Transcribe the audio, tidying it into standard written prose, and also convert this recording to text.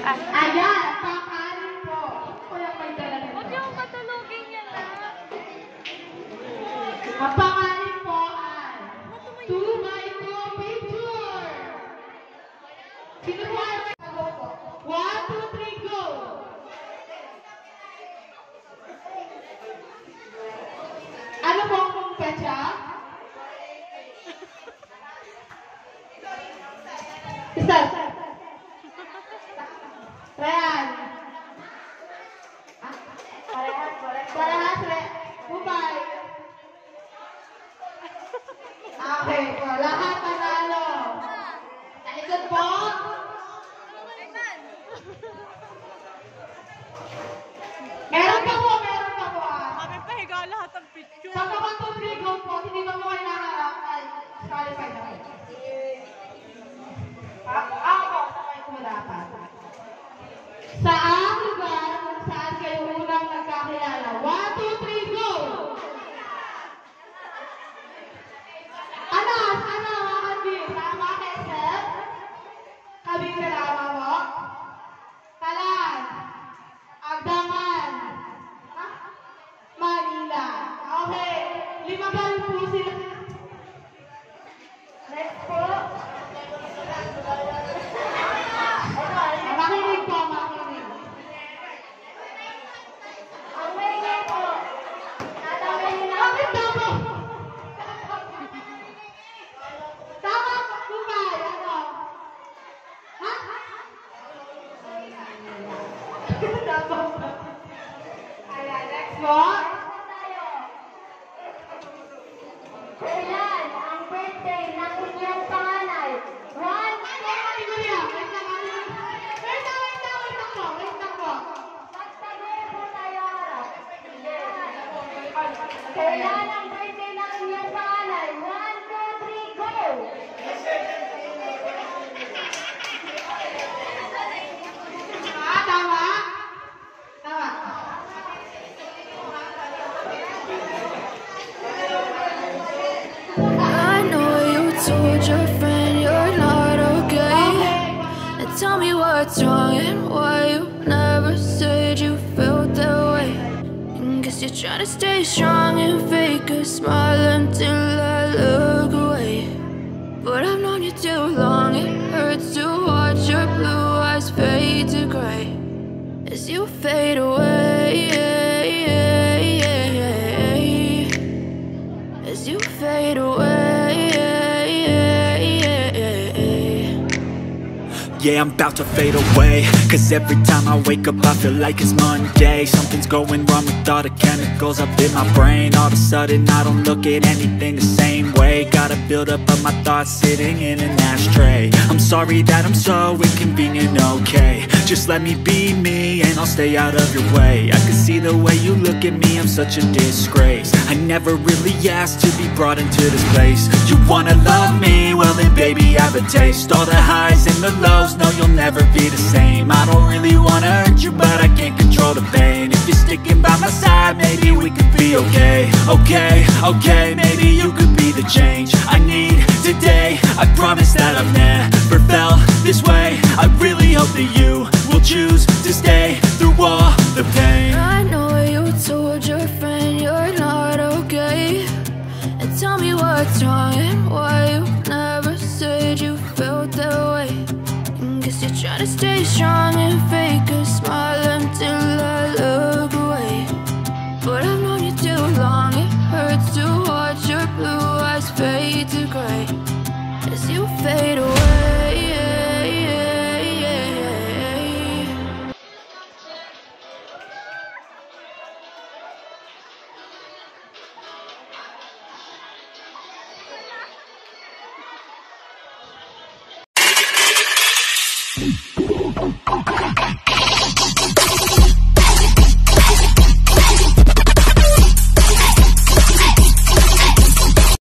Ayan, pakanin po. Kaya may dala nito. Huwag yung matulogin niya lang. Ang pangalan po ay 2x2 picture. Sino po ay may sago po? 1, 2, 3, go! Ano po ang petsa? Isa. Ryan. Parehas. Bumay. Okay po. Lahat panalo. Talikod po. Meron pa po. Kami pahiga lahat ng picture. Sa mga 2-3 go po, hindi pa po kailangan qualify na kayo. Ako, sabay ko dapat. Sa Ayan, next po. Kailan ang birthday ng inyong panganay? One, Wait lang po. magtagal po tayo harap. Kailan ang birthday ng inyong panganay? One, two, three, go! Tama? Tama. I know you told your friend you're not okay. And tell me what's wrong and why you never said you felt that way. And guess you're trying to stay strong and fake a smile until I look away. But I've known you too long, it hurts to watch your blue eyes fade to gray as you fade away. As you fade away. Yeah, I'm about to fade away. Cause every time I wake up I feel like it's Monday. Something's going wrong with all the chemicals up in my brain. All of a sudden I don't look at anything the same way. Gotta build up of my thoughts sitting in an ashtray. I'm sorry that I'm so inconvenient, okay. Just let me be me and I'll stay out of your way. I can see the way you look at me, I'm such a disgrace. I never really asked to be brought into this place. You wanna love me? Well then baby I have a taste. All the highs and the lows, no you'll never be the same. I don't really wanna hurt you but I can't control the pain. If you're sticking by my side maybe we could be okay. Okay, maybe you could be the change I need today. I promise that I've never felt this way. I really hope that you will choose to stay through all the pain. I know you told your friend you're not okay. And tell me what's wrong and why you never said you felt that way. And guess you're trying to stay strong and fake a smile until I look away. But I've known you too long, it hurts to watch your blue eyes fade to gray as you fade away.